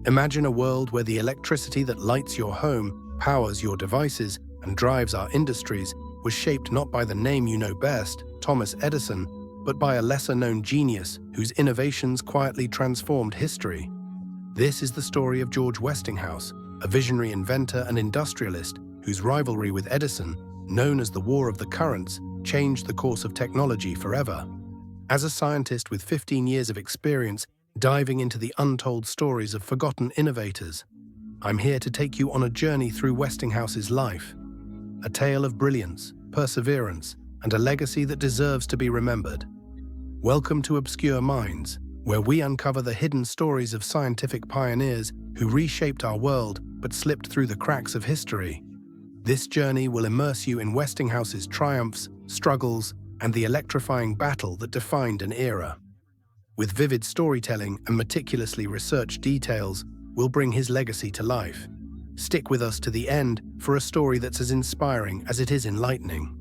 Imagine a world where the electricity that lights your home, powers your devices, and drives our industries was shaped not by the name you know best, Thomas Edison, but by a lesser-known genius whose innovations quietly transformed history. This is the story of George Westinghouse, a visionary inventor and industrialist whose rivalry with Edison, known as the War of the Currents, changed the course of technology forever. As a scientist with 15 years of experience diving into the untold stories of forgotten innovators, I'm here to take you on a journey through Westinghouse's life. A tale of brilliance, perseverance, and a legacy that deserves to be remembered. Welcome to Obscure Minds, where we uncover the hidden stories of scientific pioneers who reshaped our world but slipped through the cracks of history. This journey will immerse you in Westinghouse's triumphs, struggles, and the electrifying battle that defined an era. With vivid storytelling and meticulously researched details, we'll bring his legacy to life. Stick with us to the end for a story that's as inspiring as it is enlightening.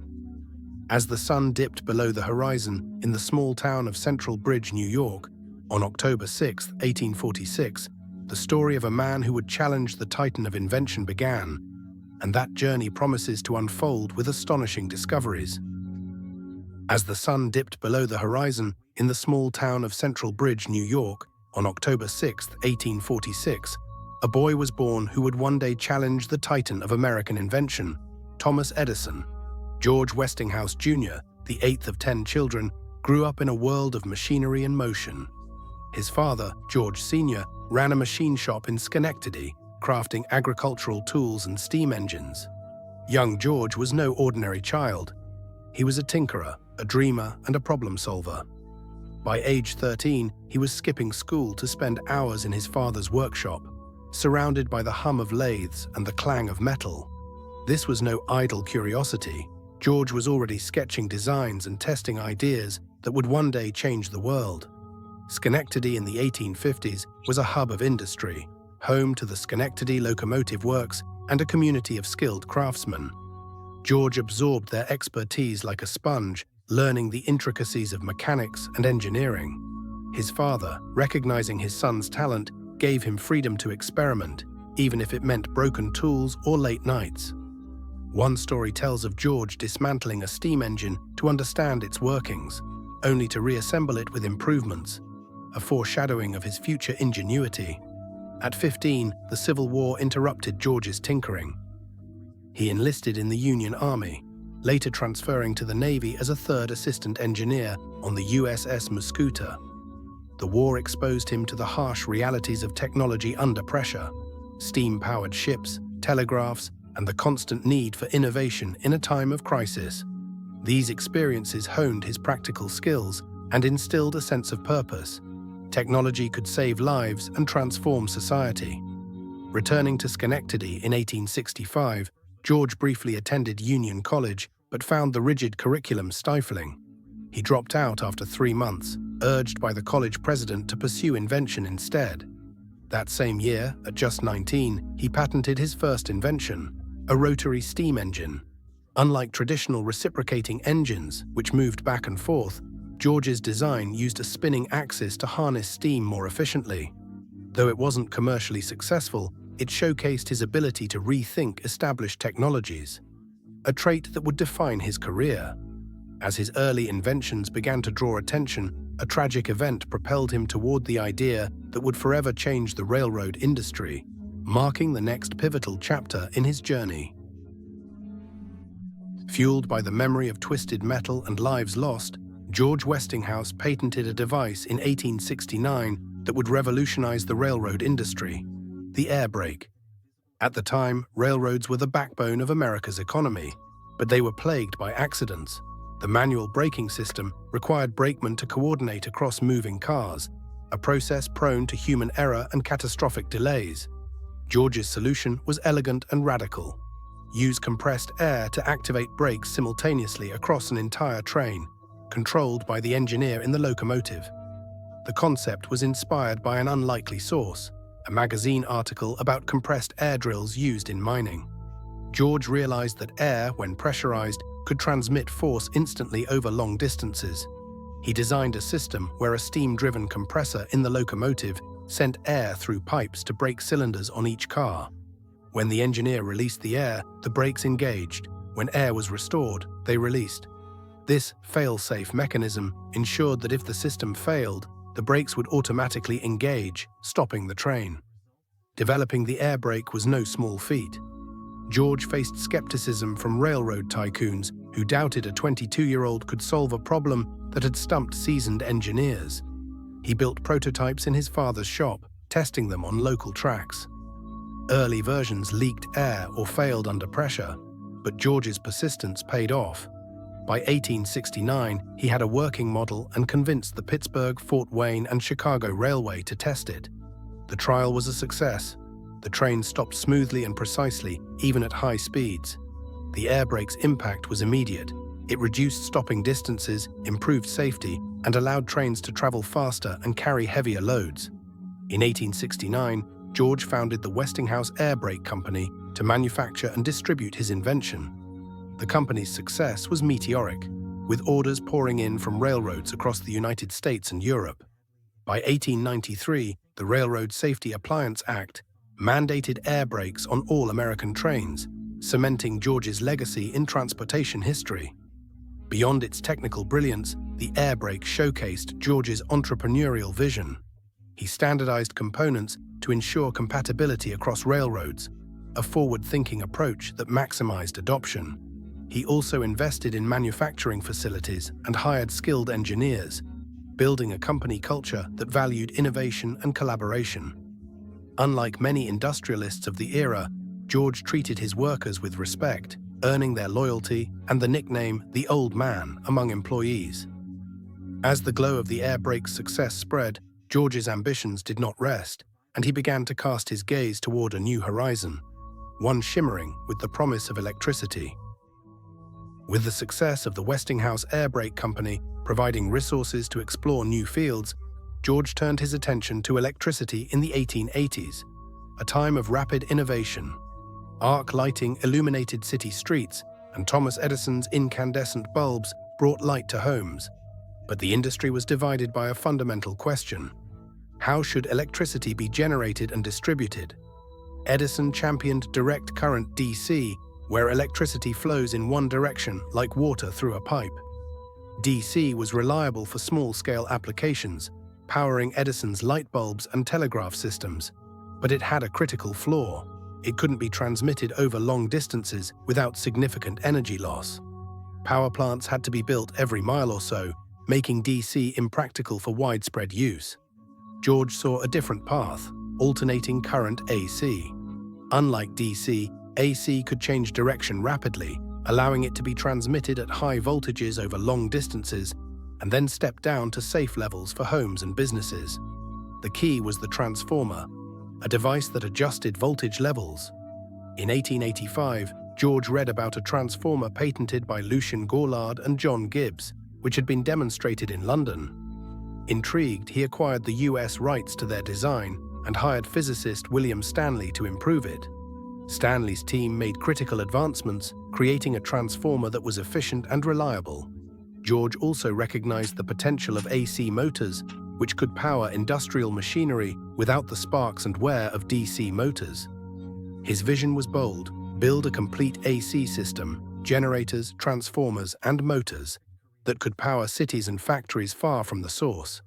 As the sun dipped below the horizon in the small town of Central Bridge, New York, on October 6, 1846, the story of a man who would challenge the titan of invention began, and that journey promises to unfold with astonishing discoveries. As the sun dipped below the horizon in the small town of Central Bridge, New York, on October 6, 1846, a boy was born who would one day challenge the titan of American invention, Thomas Edison. George Westinghouse Jr., the eighth of 10 children, grew up in a world of machinery and motion. His father, George Sr., ran a machine shop in Schenectady, crafting agricultural tools and steam engines. Young George was no ordinary child. He was a tinkerer, a dreamer, and a problem solver. By age 13, he was skipping school to spend hours in his father's workshop, surrounded by the hum of lathes and the clang of metal. This was no idle curiosity. George was already sketching designs and testing ideas that would one day change the world. Schenectady in the 1850s was a hub of industry, home to the Schenectady Locomotive Works and a community of skilled craftsmen. George absorbed their expertise like a sponge, learning the intricacies of mechanics and engineering. His father, recognizing his son's talent, gave him freedom to experiment, even if it meant broken tools or late nights. One story tells of George dismantling a steam engine to understand its workings, only to reassemble it with improvements, a foreshadowing of his future ingenuity. At 15, the Civil War interrupted George's tinkering. He enlisted in the Union Army, later transferring to the Navy as a third assistant engineer on the USS Muscooter. The war exposed him to the harsh realities of technology under pressure: steam-powered ships, telegraphs, and the constant need for innovation in a time of crisis. These experiences honed his practical skills and instilled a sense of purpose. Technology could save lives and transform society. Returning to Schenectady in 1865, George briefly attended Union College but found the rigid curriculum stifling. He dropped out after 3 months, urged by the college president to pursue invention instead. That same year, at just 19, he patented his first invention, a rotary steam engine. Unlike traditional reciprocating engines, which moved back and forth, George's design used a spinning axis to harness steam more efficiently. Though it wasn't commercially successful, it showcased his ability to rethink established technologies, a trait that would define his career. As his early inventions began to draw attention, a tragic event propelled him toward the idea that would forever change the railroad industry, marking the next pivotal chapter in his journey. Fueled by the memory of twisted metal and lives lost, George Westinghouse patented a device in 1869 that would revolutionize the railroad industry: the air brake. At the time, railroads were the backbone of America's economy, but they were plagued by accidents. The manual braking system required brakemen to coordinate across moving cars, a process prone to human error and catastrophic delays. George's solution was elegant and radical: use compressed air to activate brakes simultaneously across an entire train, controlled by the engineer in the locomotive. The concept was inspired by an unlikely source: a magazine article about compressed air drills used in mining. George realized that air, when pressurized, could transmit force instantly over long distances. He designed a system where a steam-driven compressor in the locomotive sent air through pipes to brake cylinders on each car. When the engineer released the air, the brakes engaged. When air was restored, they released. This fail-safe mechanism ensured that if the system failed, the brakes would automatically engage, stopping the train. Developing the air brake was no small feat. George faced skepticism from railroad tycoons who doubted a 22-year-old could solve a problem that had stumped seasoned engineers. He built prototypes in his father's shop, testing them on local tracks. Early versions leaked air or failed under pressure, but George's persistence paid off. By 1869, he had a working model and convinced the Pittsburgh, Fort Wayne, and Chicago Railway to test it. The trial was a success. The train stopped smoothly and precisely, even at high speeds. The air brake's impact was immediate. It reduced stopping distances, improved safety, and allowed trains to travel faster and carry heavier loads. In 1869, George founded the Westinghouse Air Brake Company to manufacture and distribute his invention. The company's success was meteoric, with orders pouring in from railroads across the United States and Europe. By 1893, the Railroad Safety Appliance Act mandated air brakes on all American trains, cementing George's legacy in transportation history. Beyond its technical brilliance, the air brake showcased George's entrepreneurial vision. He standardized components to ensure compatibility across railroads, a forward-thinking approach that maximized adoption. He also invested in manufacturing facilities and hired skilled engineers, building a company culture that valued innovation and collaboration. Unlike many industrialists of the era, George treated his workers with respect, earning their loyalty and the nickname "the Old Man" among employees. As the glow of the air brake's success spread, George's ambitions did not rest, and he began to cast his gaze toward a new horizon, one shimmering with the promise of electricity. With the success of the Westinghouse Air Brake Company providing resources to explore new fields, George turned his attention to electricity in the 1880s, a time of rapid innovation. Arc lighting illuminated city streets, and Thomas Edison's incandescent bulbs brought light to homes. But the industry was divided by a fundamental question: how should electricity be generated and distributed? Edison championed direct current DC, where electricity flows in one direction like water through a pipe. DC was reliable for small-scale applications, powering Edison's light bulbs and telegraph systems, but it had a critical flaw. It couldn't be transmitted over long distances without significant energy loss. Power plants had to be built every mile or so, making DC impractical for widespread use. George saw a different path: alternating current AC. Unlike DC, AC could change direction rapidly, allowing it to be transmitted at high voltages over long distances and then step down to safe levels for homes and businesses. The key was the transformer, a device that adjusted voltage levels. In 1885, George read about a transformer patented by Lucien Gaulard and John Gibbs, which had been demonstrated in London. Intrigued, he acquired the US rights to their design and hired physicist William Stanley to improve it. Stanley's team made critical advancements, creating a transformer that was efficient and reliable. George also recognized the potential of AC motors, which could power industrial machinery without the sparks and wear of DC motors. His vision was bold: build a complete AC system, generators, transformers, and motors that could power cities and factories far from the source.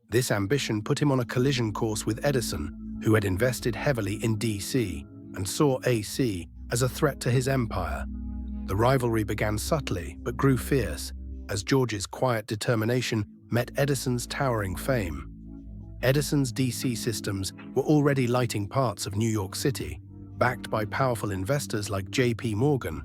This ambition put him on a collision course with Edison, who had invested heavily in DC and saw AC as a threat to his empire. The rivalry began subtly but grew fierce as George's quiet determination met Edison's towering fame. Edison's DC systems were already lighting parts of New York City, backed by powerful investors like J.P. Morgan.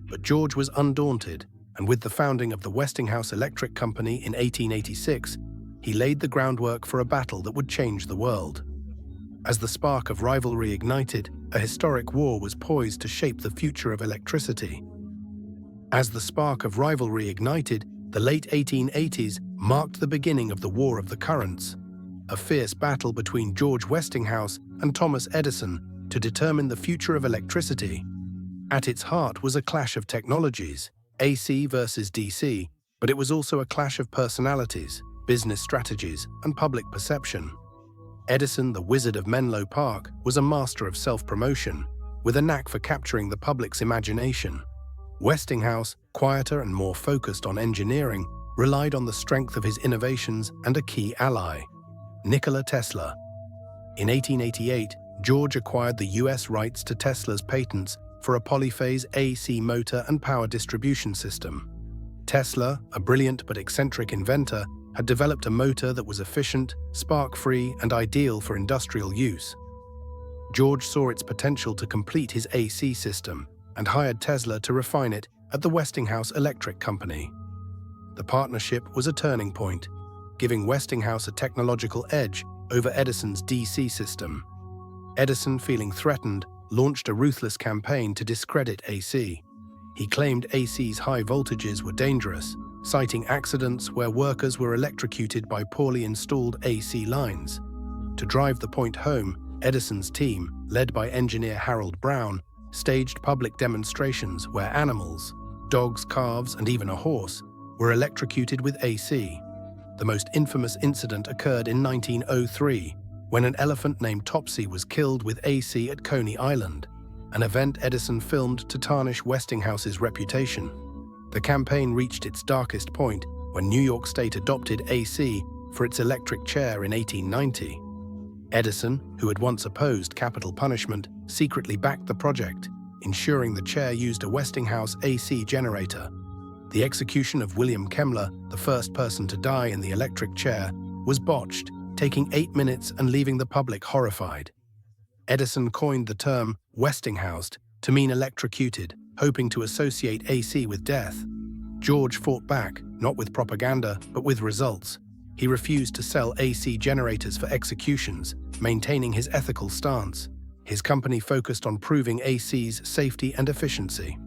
But George was undaunted, and with the founding of the Westinghouse Electric Company in 1886, he laid the groundwork for a battle that would change the world. As the spark of rivalry ignited, a historic war was poised to shape the future of electricity. The late 1880s marked the beginning of the War of the Currents, a fierce battle between George Westinghouse and Thomas Edison to determine the future of electricity. At its heart was a clash of technologies, AC versus DC, but it was also a clash of personalities, business strategies, and public perception. Edison, the Wizard of Menlo Park, was a master of self-promotion, with a knack for capturing the public's imagination. Westinghouse, quieter and more focused on engineering, relied on the strength of his innovations and a key ally, Nikola Tesla. In 1888, George acquired the US rights to Tesla's patents for a polyphase AC motor and power distribution system. Tesla, a brilliant but eccentric inventor, had developed a motor that was efficient, spark-free, and ideal for industrial use. George saw its potential to complete his AC system and hired Tesla to refine it at the Westinghouse Electric Company. The partnership was a turning point, giving Westinghouse a technological edge over Edison's DC system. Edison, feeling threatened, launched a ruthless campaign to discredit AC. He claimed AC's high voltages were dangerous, citing accidents where workers were electrocuted by poorly installed AC lines. To drive the point home, Edison's team, led by engineer Harold Brown, staged public demonstrations where animals, dogs, calves, and even a horse, were electrocuted with AC. The most infamous incident occurred in 1903, when an elephant named Topsy was killed with AC at Coney Island, an event Edison filmed to tarnish Westinghouse's reputation. The campaign reached its darkest point when New York State adopted AC for its electric chair in 1890. Edison, who had once opposed capital punishment, secretly backed the project, ensuring the chair used a Westinghouse AC generator. The execution of William Kemmler, the first person to die in the electric chair, was botched, taking 8 minutes and leaving the public horrified. Edison coined the term Westinghoused to mean electrocuted, hoping to associate AC with death. George fought back, not with propaganda, but with results. He refused to sell AC generators for executions, maintaining his ethical stance. His company focused on proving AC's safety and efficiency.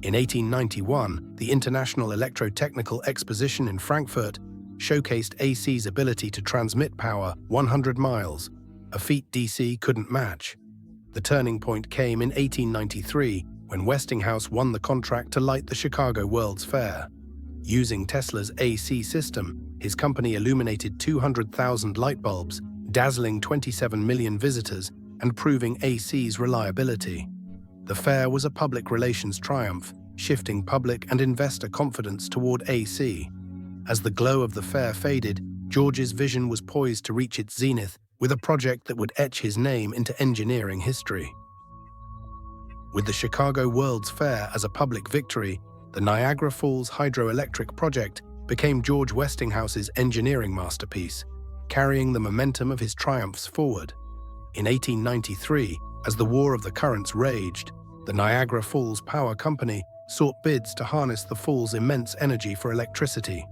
In 1891, the International Electrotechnical Exposition in Frankfurt showcased AC's ability to transmit power 100 miles, a feat DC couldn't match. The turning point came in 1893, when Westinghouse won the contract to light the Chicago World's Fair. Using Tesla's AC system, his company illuminated 200,000 light bulbs, dazzling 27 million visitors, and proving AC's reliability. The fair was a public relations triumph, shifting public and investor confidence toward AC. As the glow of the fair faded, George's vision was poised to reach its zenith with a project that would etch his name into engineering history. With the Chicago World's Fair as a public victory, the Niagara Falls Hydroelectric project became George Westinghouse's engineering masterpiece, carrying the momentum of his triumphs forward. In 1893, as the War of the Currents raged, the Niagara Falls Power Company sought bids to harness the fall's immense energy for electricity.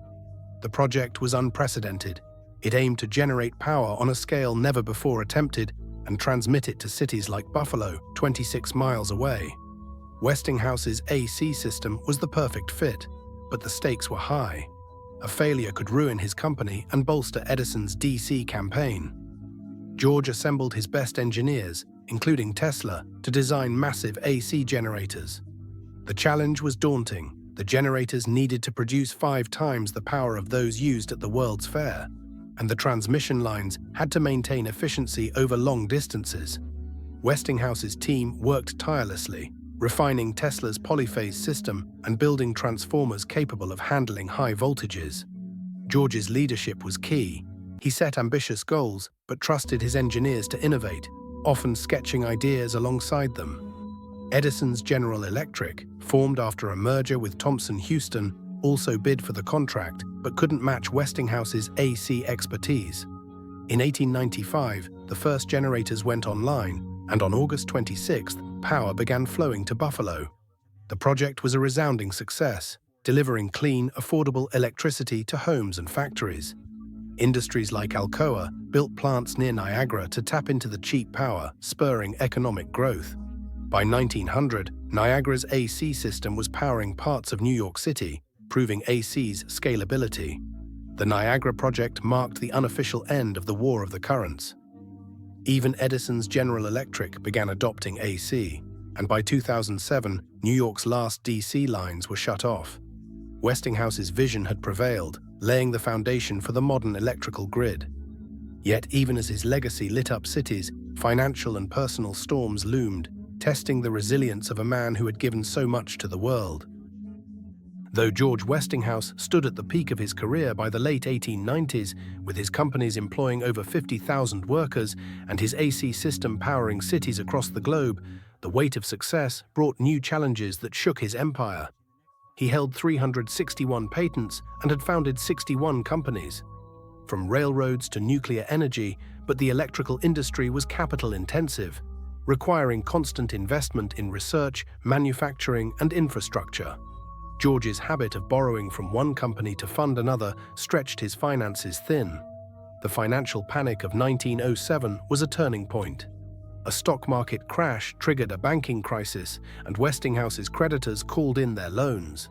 The project was unprecedented. It aimed to generate power on a scale never before attempted and transmit it to cities like Buffalo, 26 miles away. Westinghouse's AC system was the perfect fit, but the stakes were high. A failure could ruin his company and bolster Edison's DC campaign. George assembled his best engineers, including Tesla, to design massive AC generators. The challenge was daunting. The generators needed to produce 5 times the power of those used at the World's Fair, and the transmission lines had to maintain efficiency over long distances. Westinghouse's team worked tirelessly, refining Tesla's polyphase system and building transformers capable of handling high voltages. George's leadership was key. He set ambitious goals, but trusted his engineers to innovate, often sketching ideas alongside them. Edison's General Electric, formed after a merger with Thomson Houston, also bid for the contract, but couldn't match Westinghouse's AC expertise. In 1895, the first generators went online, and on August 26th, power began flowing to Buffalo. The project was a resounding success, delivering clean, affordable electricity to homes and factories. Industries like Alcoa built plants near Niagara to tap into the cheap power, spurring economic growth. By 1900, Niagara's AC system was powering parts of New York City, proving AC's scalability. The Niagara project marked the unofficial end of the War of the Currents. Even Edison's General Electric began adopting AC, and by 2007, New York's last DC lines were shut off. Westinghouse's vision had prevailed, laying the foundation for the modern electrical grid. Yet even as his legacy lit up cities, financial and personal storms loomed, testing the resilience of a man who had given so much to the world. Though George Westinghouse stood at the peak of his career by the late 1890s, with his companies employing over 50,000 workers and his AC system powering cities across the globe, the weight of success brought new challenges that shook his empire. He held 361 patents and had founded 61 companies. From railroads to nuclear energy, but the electrical industry was capital-intensive, requiring constant investment in research, manufacturing, and infrastructure. George's habit of borrowing from one company to fund another stretched his finances thin. The financial panic of 1907 was a turning point. A stock market crash triggered a banking crisis, and Westinghouse's creditors called in their loans.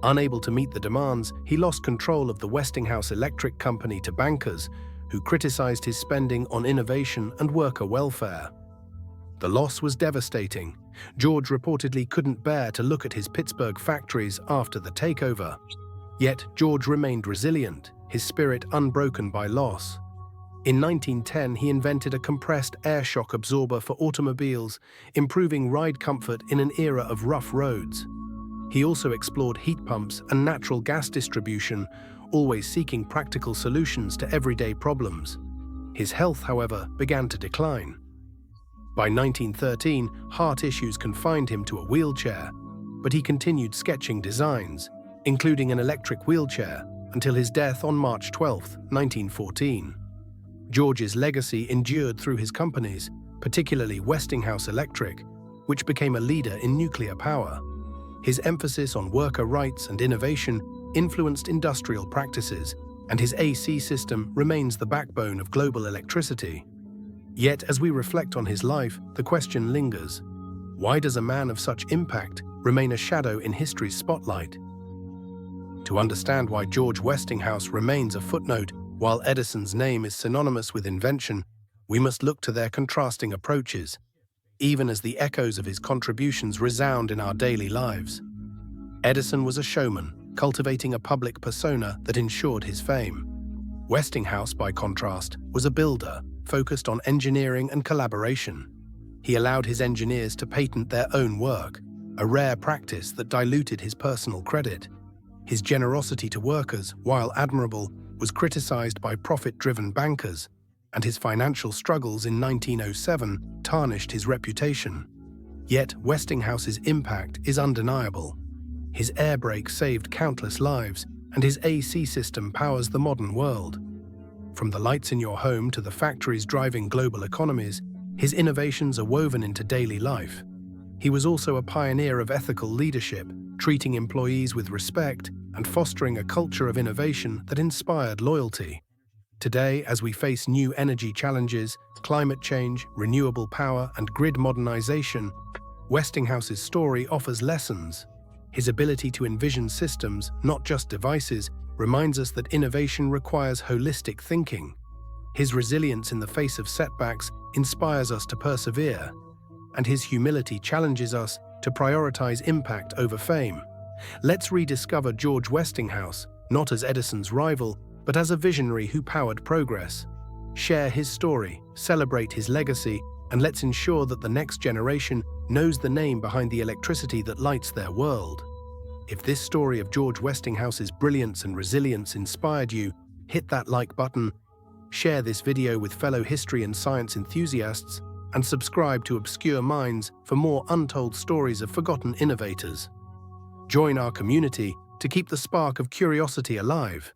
Unable to meet the demands, he lost control of the Westinghouse Electric Company to bankers, who criticized his spending on innovation and worker welfare. The loss was devastating. George reportedly couldn't bear to look at his Pittsburgh factories after the takeover. Yet George remained resilient, his spirit unbroken by loss. In 1910, he invented a compressed air shock absorber for automobiles, improving ride comfort in an era of rough roads. He also explored heat pumps and natural gas distribution, always seeking practical solutions to everyday problems. His health, however, began to decline. By 1913, heart issues confined him to a wheelchair, but he continued sketching designs, including an electric wheelchair, until his death on March 12, 1914. George's legacy endured through his companies, particularly Westinghouse Electric, which became a leader in nuclear power. His emphasis on worker rights and innovation influenced industrial practices, and his AC system remains the backbone of global electricity. Yet, as we reflect on his life, the question lingers: why does a man of such impact remain a shadow in history's spotlight? To understand why George Westinghouse remains a footnote while Edison's name is synonymous with invention, we must look to their contrasting approaches, even as the echoes of his contributions resound in our daily lives. Edison was a showman, cultivating a public persona that ensured his fame. Westinghouse, by contrast, was a builder, focused on engineering and collaboration. He allowed his engineers to patent their own work, a rare practice that diluted his personal credit. His generosity to workers, while admirable, was criticized by profit-driven bankers, and his financial struggles in 1907 tarnished his reputation. Yet Westinghouse's impact is undeniable. His air brake saved countless lives, and his AC system powers the modern world. From the lights in your home to the factories driving global economies, his innovations are woven into daily life. He was also a pioneer of ethical leadership, treating employees with respect and fostering a culture of innovation that inspired loyalty. Today, as we face new energy challenges, climate change, renewable power, and grid modernization, Westinghouse's story offers lessons. His ability to envision systems, not just devices, reminds us that innovation requires holistic thinking. His resilience in the face of setbacks inspires us to persevere, and his humility challenges us to prioritize impact over fame. Let's rediscover George Westinghouse, not as Edison's rival, but as a visionary who powered progress. Share his story, celebrate his legacy, and let's ensure that the next generation knows the name behind the electricity that lights their world. If this story of George Westinghouse's brilliance and resilience inspired you, hit that like button, share this video with fellow history and science enthusiasts, and subscribe to Obscure Minds for more untold stories of forgotten innovators. Join our community to keep the spark of curiosity alive.